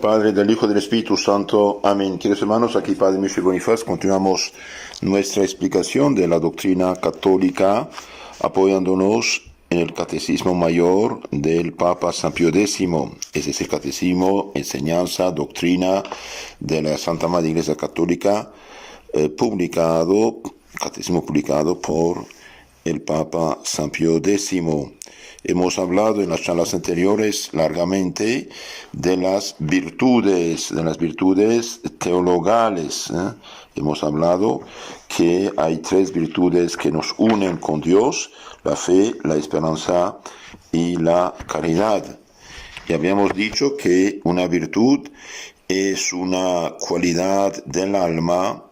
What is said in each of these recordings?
Padre, del Hijo y del Espíritu Santo. Amén. Queridos hermanos, aquí Padre Michel Bonifaz, continuamos nuestra explicación de la doctrina católica, apoyándonos en el Catecismo Mayor del Papa San Pío X. Es ese catecismo, enseñanza, doctrina de la Santa Madre Iglesia Católica, catecismo publicado por el Papa San Pío X. Hemos hablado en las charlas anteriores largamente de las virtudes teologales. Hemos hablado que hay tres virtudes que nos unen con Dios: la fe, la esperanza y la caridad. Y habíamos dicho que una virtud es una cualidad del alma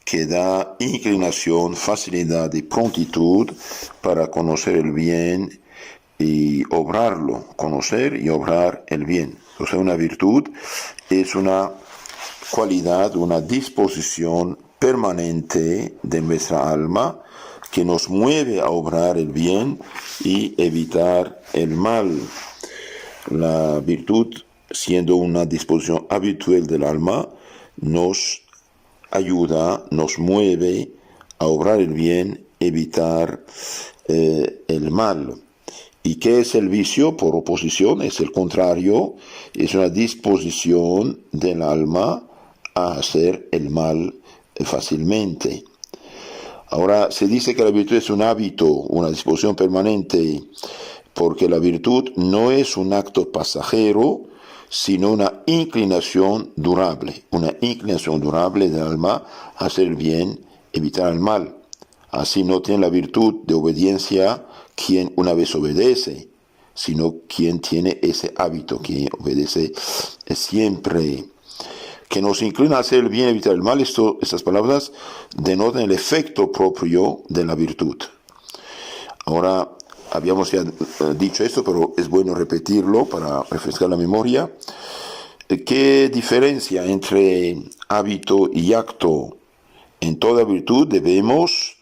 que da inclinación, facilidad y prontitud para conocer el bien y obrarlo, conocer y obrar el bien. O sea, una virtud es una cualidad, una disposición permanente de nuestra alma que nos mueve a obrar el bien y evitar el mal. La virtud, siendo una disposición habitual del alma, nos ayuda, nos mueve a obrar el bien, evitar el mal. ¿Y qué es el vicio? Por oposición, es el contrario, es una disposición del alma a hacer el mal fácilmente. Ahora, se dice que la virtud es un hábito, una disposición permanente, porque la virtud no es un acto pasajero, sino una inclinación durable del alma a hacer el bien, evitar el mal. Así no tiene la virtud de obediencia quien una vez obedece, sino quien tiene ese hábito, quien obedece siempre. Que nos inclina a hacer el bien, evitar el mal, estas palabras denotan el efecto propio de la virtud. Ahora, habíamos ya dicho esto, pero es bueno repetirlo para refrescar la memoria. ¿Qué diferencia entre hábito y acto? En toda virtud debemos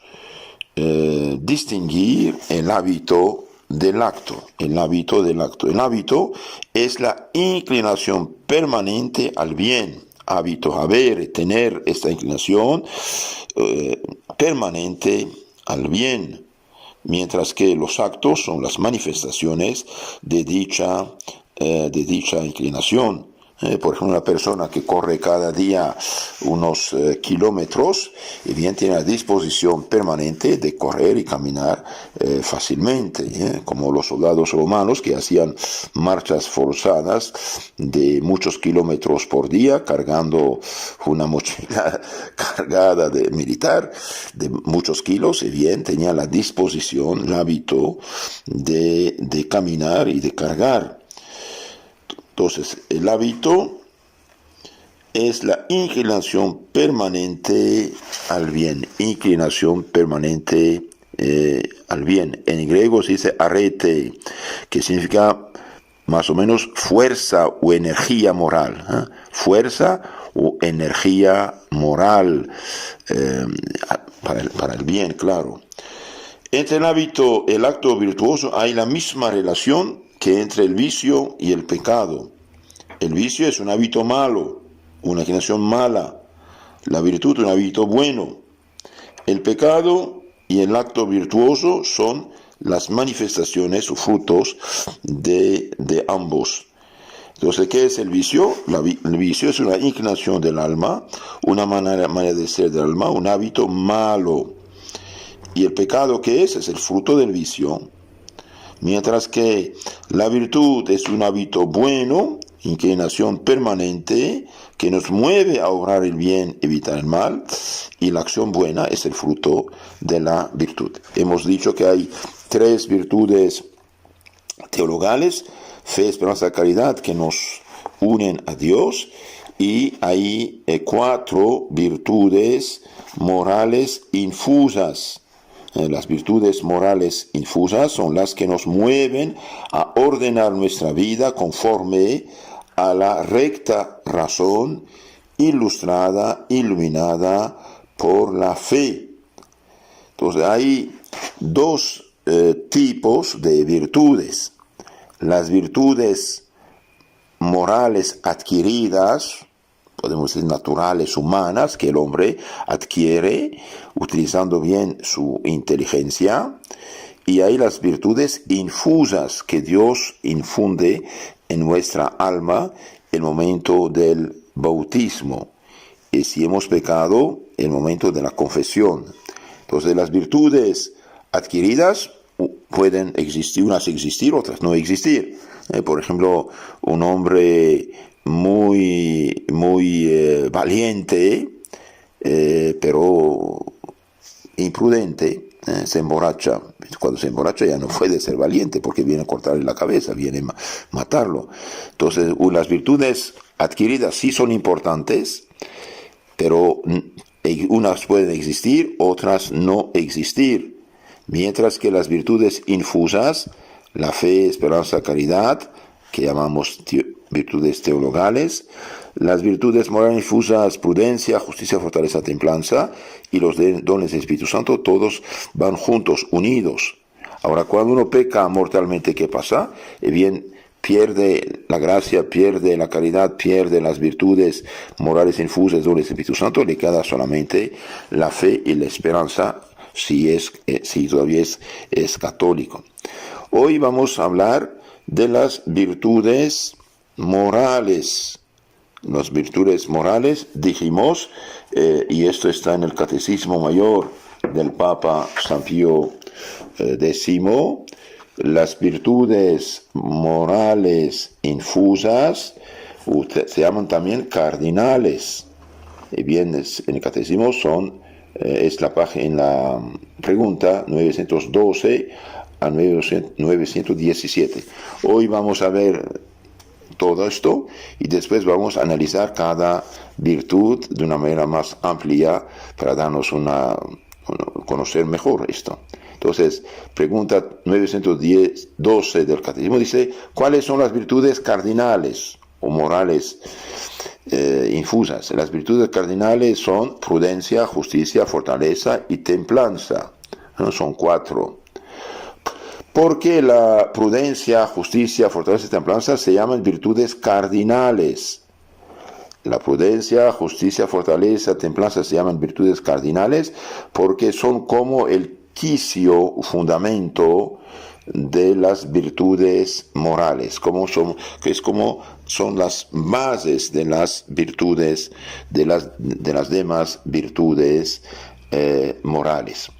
distinguir el hábito del acto. El hábito es la inclinación permanente al bien. Hábito, tener esta inclinación permanente al bien. Mientras que los actos son las manifestaciones de dicha inclinación. Por ejemplo, una persona que corre cada día unos kilómetros, y bien tiene la disposición permanente de correr y caminar fácilmente, como los soldados romanos que hacían marchas forzadas de muchos kilómetros por día, cargando una mochila cargada de militar de muchos kilos, y bien tenía la disposición, el hábito de caminar y de cargar. Entonces, el hábito es la inclinación permanente al bien. En griego se dice arete, que significa más o menos fuerza o energía moral. Fuerza o energía moral para el bien, claro. Entre el hábito y el acto virtuoso hay la misma relación que entre el vicio y el pecado. El vicio es un hábito malo, una inclinación mala. La virtud, un hábito bueno. El pecado y el acto virtuoso son las manifestaciones o frutos de ambos. Entonces, ¿qué es el vicio? El vicio es una inclinación del alma, una manera de ser del alma, un hábito malo. ¿Y el pecado qué es? Es el fruto del vicio. Mientras que la virtud es un hábito bueno, inclinación permanente, que nos mueve a obrar el bien, evitar el mal, y la acción buena es el fruto de la virtud. Hemos dicho que hay tres virtudes teologales: fe, esperanza, caridad, que nos unen a Dios, y hay cuatro virtudes morales infusas. Las virtudes morales infusas son las que nos mueven a ordenar nuestra vida conforme a la recta razón, iluminada por la fe. Entonces hay dos tipos de virtudes: las virtudes morales adquiridas, podemos decir naturales, humanas, que el hombre adquiere utilizando bien su inteligencia, y hay las virtudes infusas que Dios infunde en nuestra alma en el momento del bautismo, y si hemos pecado, en el momento de la confesión. Entonces las virtudes adquiridas pueden existir, unas existir, otras no existir. Por ejemplo, un hombre muy valiente, pero imprudente, se emborracha. Cuando se emborracha ya no puede ser valiente porque viene a cortarle la cabeza, viene a matarlo. Entonces, las virtudes adquiridas sí son importantes, pero unas pueden existir, otras no existir. Mientras que las virtudes infusas, la fe, esperanza, caridad, que llamamos virtudes teologales, las virtudes morales infusas, prudencia, justicia, fortaleza, templanza, y los dones del Espíritu Santo, todos van juntos, unidos. Ahora, cuando uno peca mortalmente, ¿qué pasa? Bien, pierde la gracia, pierde la caridad, pierde las virtudes morales infusas, dones del Espíritu Santo, le queda solamente la fe y la esperanza, si todavía es católico. Hoy vamos a hablar de las virtudes morales. Las virtudes morales, dijimos, y esto está en el Catecismo Mayor del Papa San Pío X, las virtudes morales infusas se llaman también cardinales. Y bien, en el Catecismo es en la pregunta 912 a 917. Hoy vamos a ver todo esto y después vamos a analizar cada virtud de una manera más amplia para darnos conocer mejor esto. Entonces, pregunta 912 del Catecismo dice: ¿cuáles son las virtudes cardinales o morales infusas? Las virtudes cardinales son prudencia, justicia, fortaleza y templanza. ¿No? Son 4. Porque la prudencia, justicia, fortaleza y templanza se llaman virtudes cardinales. La prudencia, justicia, fortaleza, templanza se llaman virtudes cardinales porque son como el quicio, fundamento de las virtudes morales, es como son las bases de las virtudes, de las demás virtudes morales.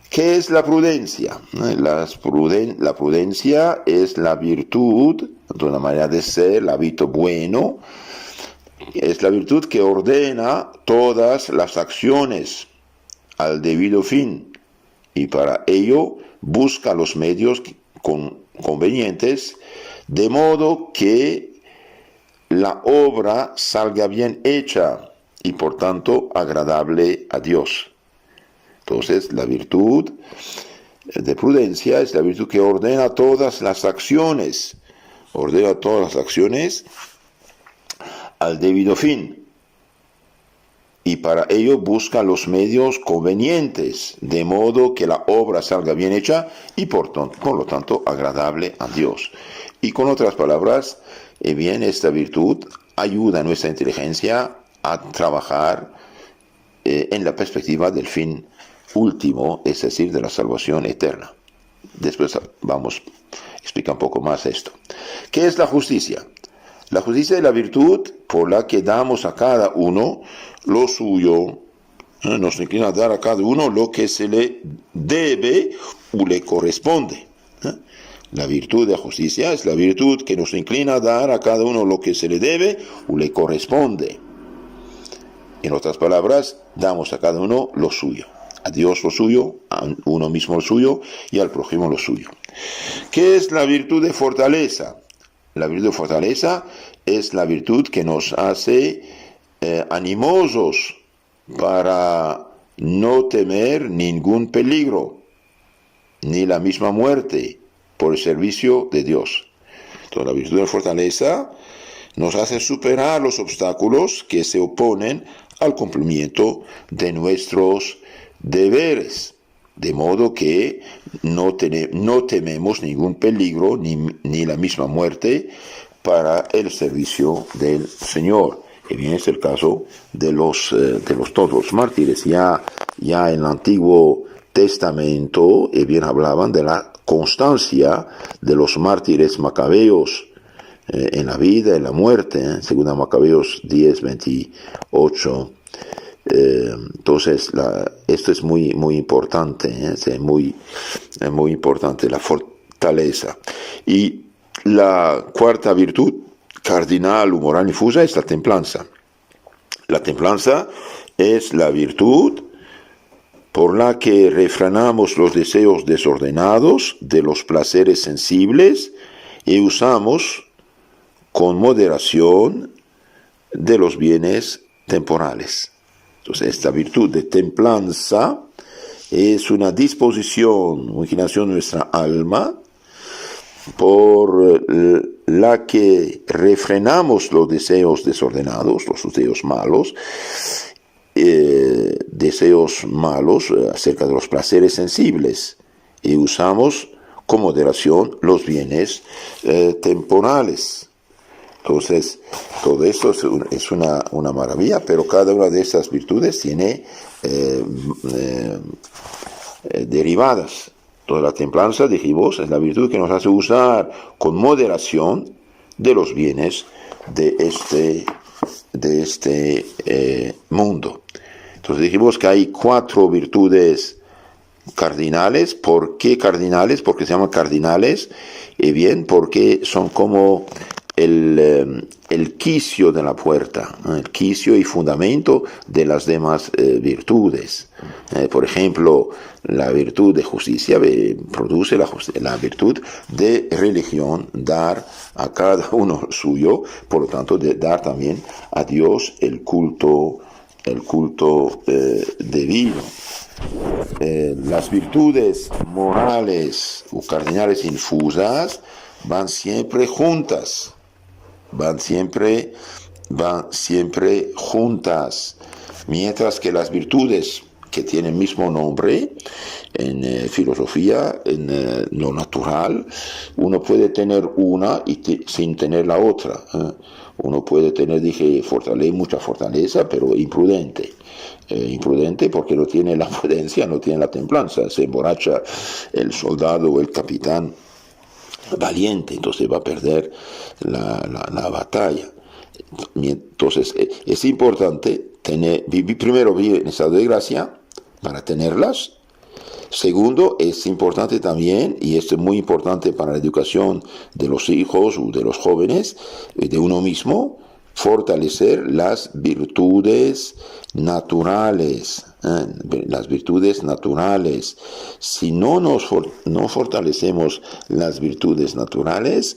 ¿Qué es la prudencia? La prudencia es la virtud, de una manera de ser, el hábito bueno, es la virtud que ordena todas las acciones al debido fin y para ello busca los medios convenientes de modo que la obra salga bien hecha y por tanto agradable a Dios. Entonces, la virtud de prudencia es la virtud que ordena todas las acciones al debido fin, y para ello busca los medios convenientes, de modo que la obra salga bien hecha y por lo tanto agradable a Dios. Y con otras palabras, bien, esta virtud ayuda a nuestra inteligencia a trabajar en la perspectiva del fin último, es decir, de la salvación eterna. Después vamos a explicar un poco más esto. ¿Qué es la justicia? La justicia es la virtud por la que damos a cada uno lo suyo. Nos inclina a dar a cada uno lo que se le debe o le corresponde. La virtud de la justicia es la virtud que nos inclina a dar a cada uno lo que se le debe o le corresponde. En otras palabras, damos a cada uno lo suyo. A Dios lo suyo, a uno mismo lo suyo y al prójimo lo suyo. ¿Qué es la virtud de fortaleza? La virtud de fortaleza es la virtud que nos hace animosos para no temer ningún peligro, ni la misma muerte, por el servicio de Dios. Entonces, la virtud de fortaleza nos hace superar los obstáculos que se oponen al cumplimiento de nuestros deberes, de modo que no tememos ningún peligro ni la misma muerte para el servicio del Señor. Y bien, es el caso de todos los mártires. Ya en el Antiguo Testamento, bien hablaban de la constancia de los mártires macabeos en la vida, en la muerte, según Macabeos 10:28. Entonces, esto es muy importante, es muy importante, la fortaleza. Y la cuarta virtud cardinal o moral infusa es la templanza. La templanza es la virtud por la que refrenamos los deseos desordenados de los placeres sensibles y usamos con moderación de los bienes temporales. Entonces, esta virtud de templanza es una disposición, una inclinación de nuestra alma por la que refrenamos los deseos desordenados, los deseos malos, acerca de los placeres sensibles, y usamos con moderación los bienes temporales. Entonces, todo esto es una maravilla, pero cada una de estas virtudes tiene derivadas. Toda la templanza, dijimos, es la virtud que nos hace usar con moderación de los bienes de este mundo. Entonces dijimos que hay 4 virtudes cardinales. ¿Por qué cardinales? Porque se llaman cardinales. Bien, porque son como el quicio de la puerta, el quicio y fundamento de las demás virtudes. Por ejemplo, la virtud de justicia produce la virtud de religión, dar a cada uno suyo, por lo tanto, de dar también a Dios el culto debido. Las virtudes morales o cardinales infusas van siempre juntas. Van siempre juntas, mientras que las virtudes que tienen mismo nombre en filosofía, en lo natural, uno puede tener una sin tener la otra. Uno puede tener, mucha fortaleza, pero imprudente. Imprudente porque no tiene la prudencia, no tiene la templanza. Se emborracha el soldado o el capitán valiente, entonces va a perder la batalla. Entonces es importante primero vivir en estado de gracia para tenerlas. Segundo, es importante también, y esto es muy importante para la educación de los hijos o de los jóvenes, de uno mismo, fortalecer las virtudes naturales. Las virtudes naturales. Si no fortalecemos las virtudes naturales,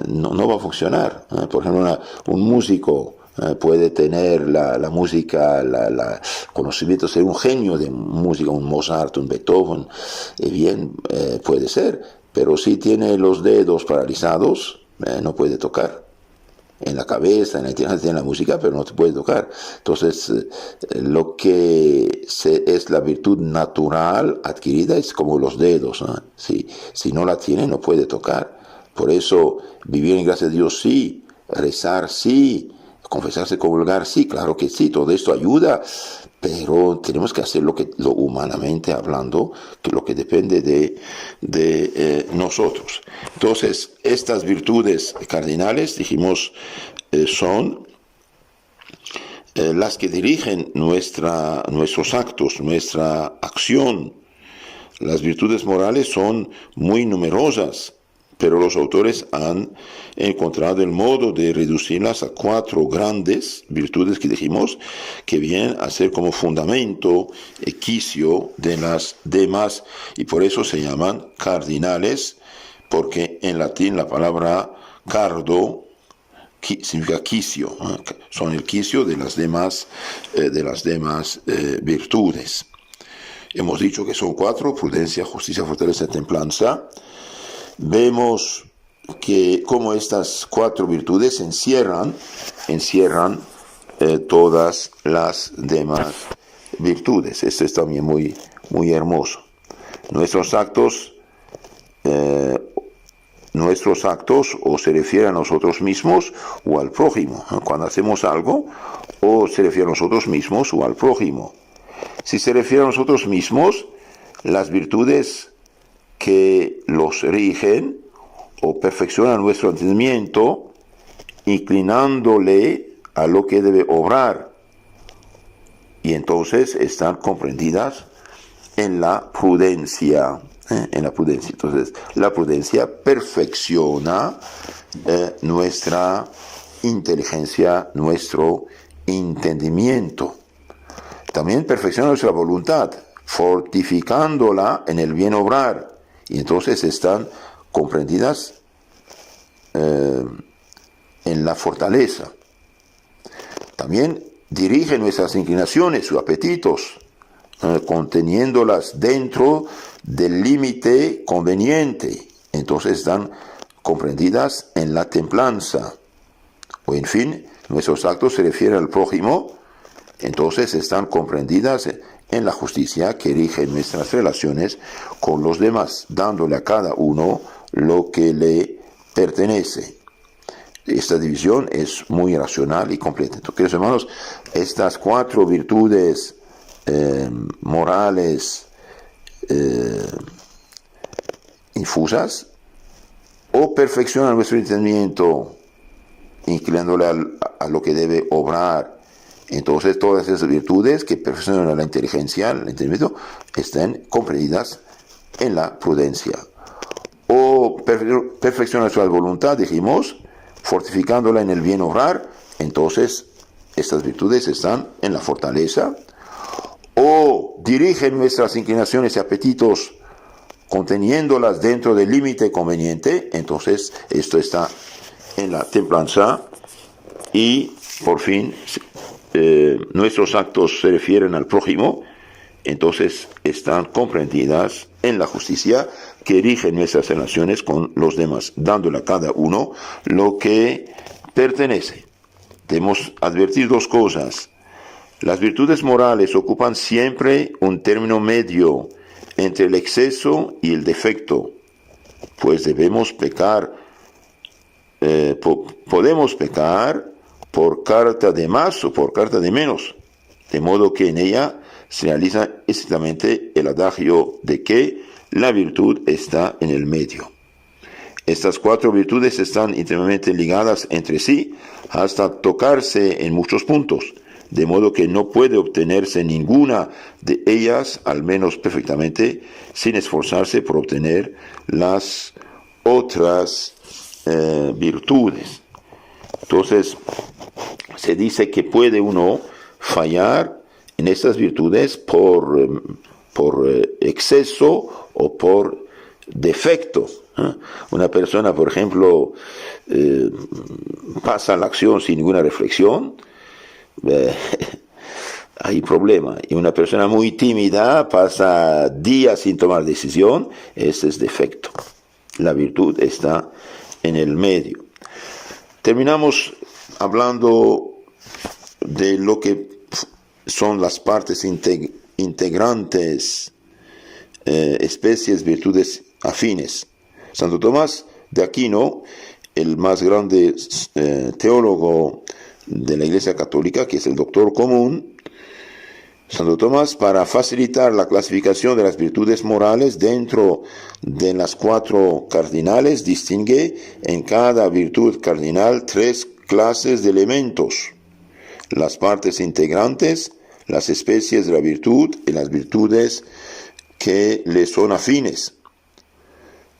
no va a funcionar. Por ejemplo, un músico puede tener la música, conocimiento, ser un genio de música, un Mozart, un Beethoven, puede ser, pero si tiene los dedos paralizados, no puede tocar. En la cabeza, en la tierra tiene la música, pero no te puede tocar. Entonces, lo que es la virtud natural adquirida es como los dedos, ¿no? Si no la tiene, no puede tocar. Por eso, vivir en gracia de Dios sí, rezar sí, confesarse, comulgar sí, claro que sí, todo esto ayuda, pero tenemos que hacer lo humanamente hablando, que lo que depende de nosotros. Entonces, estas virtudes cardinales, dijimos, son las que dirigen nuestros actos, nuestra acción. Las virtudes morales son muy numerosas, pero los autores han encontrado el modo de reducirlas a 4 grandes virtudes que dijimos, que vienen a ser como fundamento, quicio de las demás, y por eso se llaman cardinales, porque en latín la palabra cardo significa quicio, son el quicio de las demás virtudes. Hemos dicho que son 4: prudencia, justicia, fortaleza, templanza. Vemos que como estas 4 virtudes encierran todas las demás virtudes. Esto es también muy hermoso. Nuestros actos nuestros actos o se refiere a nosotros mismos o al prójimo. Cuando hacemos algo, o se refiere a nosotros mismos o al prójimo. Si se refiere a nosotros mismos, las virtudes que los rigen o perfeccionan nuestro entendimiento, inclinándole a lo que debe obrar, y entonces están comprendidas en la prudencia. Entonces, la prudencia perfecciona nuestra inteligencia, nuestro entendimiento. También perfecciona nuestra voluntad, fortificándola en el bien obrar, y entonces están comprendidas en la fortaleza. También dirige nuestras inclinaciones o apetitos, conteniéndolas dentro del límite conveniente. Entonces están comprendidas en la templanza. O en fin, nuestros actos se refieren al prójimo, entonces están comprendidas en la justicia que rige nuestras relaciones con los demás, dándole a cada uno lo que le pertenece. Esta división es muy racional y completa. Entonces, queridos hermanos, estas 4 virtudes morales infusas o perfeccionan nuestro entendimiento, inclinándole a lo que debe obrar. Entonces, todas esas virtudes que perfeccionan la inteligencia, el entendimiento, están comprendidas en la prudencia. O perfeccionan nuestra voluntad, dijimos, fortificándola en el bien obrar. Entonces, estas virtudes están en la fortaleza. O dirigen nuestras inclinaciones y apetitos, conteniéndolas dentro del límite conveniente. Entonces, esto está en la templanza. Y, por fin, nuestros actos se refieren al prójimo, entonces están comprendidas en la justicia que rige nuestras relaciones con los demás, dándole a cada uno lo que pertenece. Debemos advertir 2 cosas. Las virtudes morales ocupan siempre un término medio entre el exceso y el defecto, pues debemos pecar, podemos pecar por carta de más o por carta de menos, de modo que en ella se realiza estrictamente el adagio de que la virtud está en el medio. Estas 4 virtudes están íntimamente ligadas entre sí hasta tocarse en muchos puntos, de modo que no puede obtenerse ninguna de ellas, al menos perfectamente, sin esforzarse por obtener las otras virtudes. Entonces, se dice que puede uno fallar en estas virtudes por exceso o por defecto. Una persona, por ejemplo, pasa la acción sin ninguna reflexión, hay problema. Y una persona muy tímida pasa días sin tomar decisión, ese es defecto. La virtud está en el medio. Terminamos hablando de lo que son las partes integrantes, especies, virtudes afines. Santo Tomás de Aquino, el más grande teólogo de la Iglesia Católica, que es el doctor común, Santo Tomás, para facilitar la clasificación de las virtudes morales dentro de las 4 cardinales, distingue en cada virtud cardinal 3 clases de elementos: las partes integrantes, las especies de la virtud y las virtudes que le son afines.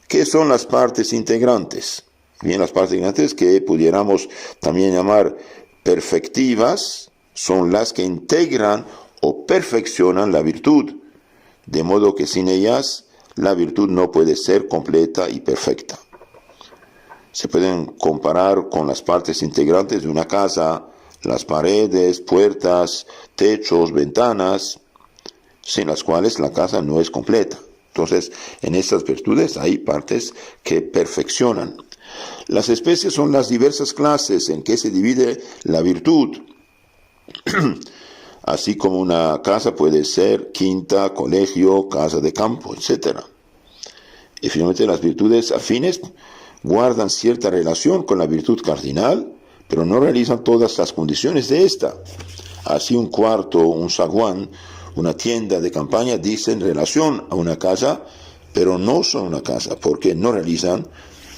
¿Qué son las partes integrantes? Bien, las partes integrantes, que pudiéramos también llamar perfectivas, son las que integran o perfeccionan la virtud, de modo que sin ellas la virtud no puede ser completa y perfecta. Se pueden comparar con las partes integrantes de una casa: las paredes, puertas, techos, ventanas, sin las cuales la casa no es completa. Entonces, en estas virtudes hay partes que perfeccionan. Las especies son las diversas clases en que se divide la virtud. Así como una casa puede ser quinta, colegio, casa de campo, etc. Y finalmente las virtudes afines guardan cierta relación con la virtud cardinal, pero no realizan todas las condiciones de esta. Así un cuarto, un zaguán, una tienda de campaña dicen relación a una casa, pero no son una casa, porque no realizan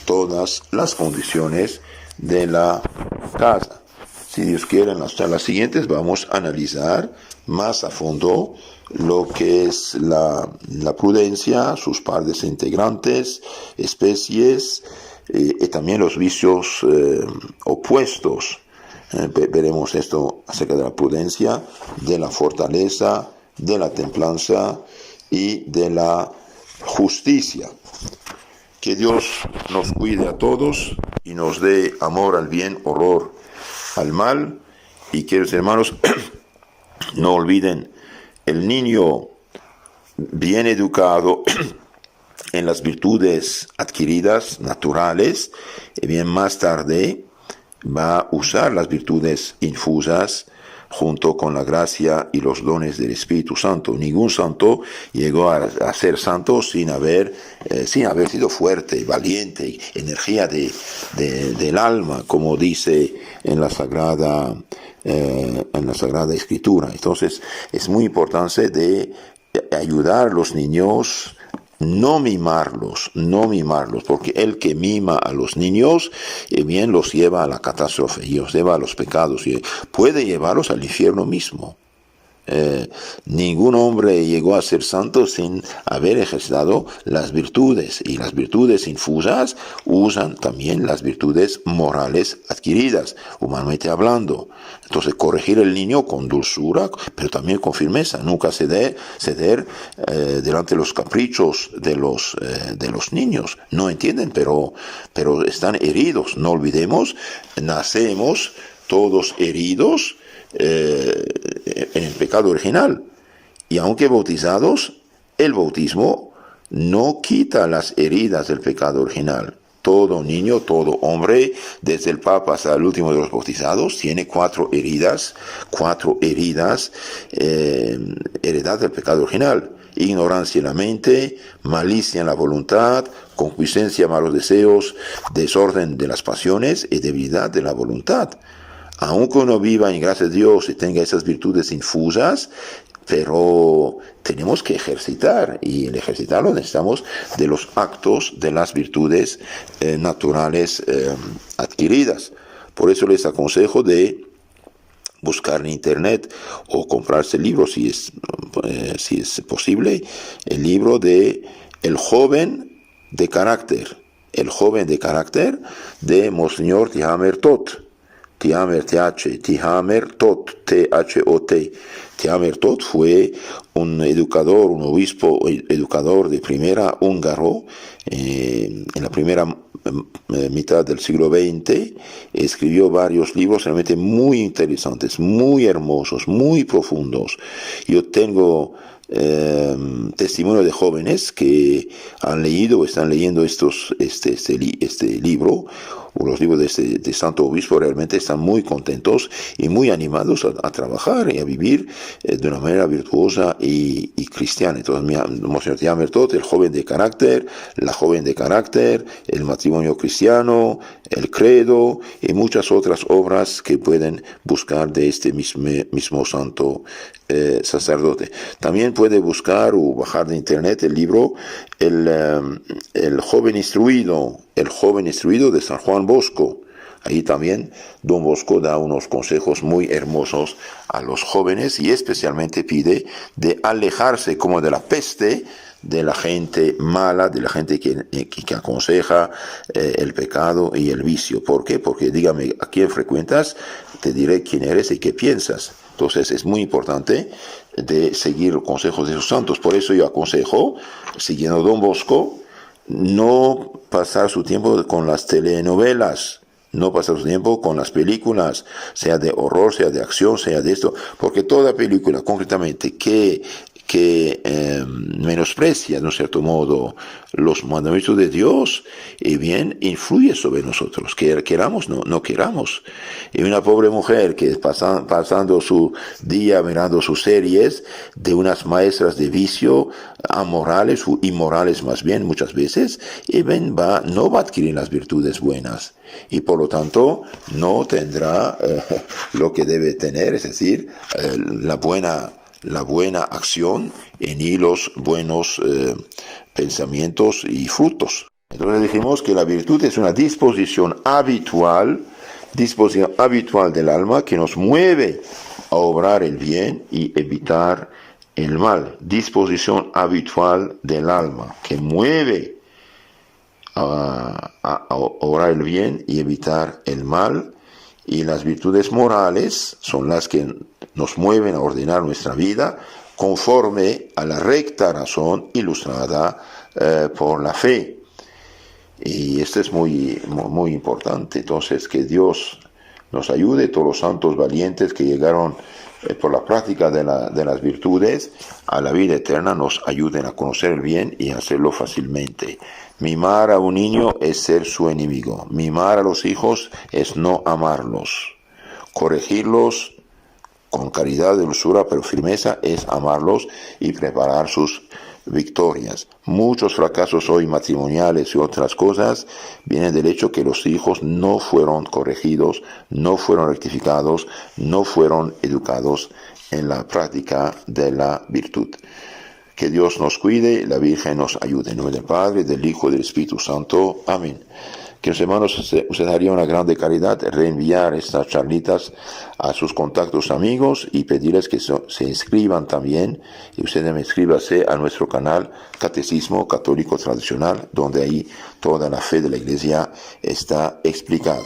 todas las condiciones de la casa. Si Dios quiere, en las charlas siguientes vamos a analizar más a fondo lo que es la prudencia, sus partes integrantes, especies, y también los vicios opuestos. Veremos esto acerca de la prudencia, de la fortaleza, de la templanza y de la justicia. Que Dios nos cuide a todos y nos dé amor al bien, horror al mal. Y queridos hermanos, no olviden, el niño bien educado en las virtudes adquiridas, naturales, y bien más tarde va a usar las virtudes infusas junto con la gracia y los dones del Espíritu Santo. Ningún santo llegó a ser santo sin haber sido fuerte, valiente, energía del alma, como dice en la Sagrada Escritura. Entonces es muy importante de ayudar a los niños, no mimarlos, porque el que mima a los niños, bien los lleva a la catástrofe, y los lleva a los pecados, y puede llevarlos al infierno mismo. Ningún hombre llegó a ser santo sin haber ejercitado las virtudes, y las virtudes infusas usan también las virtudes morales adquiridas, humanamente hablando. Entonces, corregir al niño con dulzura, pero también con firmeza, nunca ceder delante de los caprichos de los niños. No entienden, pero están heridos. No olvidemos, nacemos todos heridos en el pecado original, y aunque bautizados, el bautismo no quita las heridas del pecado original. Todo niño, todo hombre, desde el Papa hasta el último de los bautizados, tiene cuatro heridas, heredad del pecado original: ignorancia en la mente, malicia en la voluntad, concupiscencia, malos deseos, desorden de las pasiones y debilidad de la voluntad. Aunque uno viva en gracia de Dios y tenga esas virtudes infusas, pero tenemos que ejercitar, y en ejercitarlo necesitamos de los actos de las virtudes naturales adquiridas. Por eso les aconsejo de buscar en internet o comprarse el libro, si es posible, el libro de El joven de carácter, de Monseñor Tihamer Tot. Tihamer Tot, T-H-O-T. Tihamer Tot fue un obispo educador de primera húngaro, en la primera mitad del siglo XX. Escribió varios libros realmente muy interesantes, muy hermosos, muy profundos. Yo tengo testimonio de jóvenes que han leído o están leyendo este libro, o los libros de Santo Obispo. Realmente están muy contentos y muy animados a trabajar y a vivir de una manera virtuosa y cristiana. Entonces, Monseñor Tihamer Tot, el joven de carácter, la joven de carácter, el matrimonio cristiano, el credo y muchas otras obras que pueden buscar de este mismo santo sacerdote. También puede buscar o bajar de internet el libro el joven instruido de San Juan Bosco. Ahí también Don Bosco da unos consejos muy hermosos a los jóvenes, y especialmente pide de alejarse como de la peste de la gente mala, de la gente que aconseja el pecado y el vicio. ¿Por qué? Porque dígame a quién frecuentas, te diré quién eres y qué piensas. Entonces es muy importante de seguir los consejos de esos santos. Por eso yo aconsejo, siguiendo Don Bosco, no pasar su tiempo con las telenovelas, no pasar su tiempo con las películas, sea de horror, sea de acción, sea de esto, porque toda película concretamente que que menosprecia, de un cierto modo, los mandamientos de Dios, y bien, influye sobre nosotros, queramos no queramos. Y una pobre mujer que pasando su día mirando sus series de unas maestras de vicio amorales o inmorales más bien muchas veces, y bien, no va a adquirir las virtudes buenas y por lo tanto no tendrá lo que debe tener, es decir, la buena acción ni los buenos pensamientos y frutos. Entonces dijimos que la virtud es una disposición habitual del alma que nos mueve a obrar el bien y evitar el mal. Disposición habitual del alma que mueve a obrar el bien y evitar el mal. Y las virtudes morales son las que nos mueven a ordenar nuestra vida conforme a la recta razón ilustrada por la fe. Y esto es muy, muy importante. Entonces, que Dios nos ayude, todos los santos valientes que llegaron por la práctica de las virtudes a la vida eterna, nos ayuden a conocer el bien y a hacerlo fácilmente. Mimar a un niño es ser su enemigo. Mimar a los hijos es no amarlos. Corregirlos con caridad, dulzura, pero firmeza es amarlos y preparar sus victorias. Muchos fracasos hoy matrimoniales y otras cosas vienen del hecho que los hijos no fueron corregidos, no fueron rectificados, no fueron educados en la práctica de la virtud. Que Dios nos cuide, la Virgen nos ayude. En nombre del Padre, del Hijo y del Espíritu Santo. Amén. Que los hermanos, usted haría una grande caridad reenviar estas charlitas a sus contactos amigos y pedirles que se inscriban también. Y usted me inscríbase a nuestro canal Catecismo Católico Tradicional, donde ahí toda la fe de la Iglesia está explicada.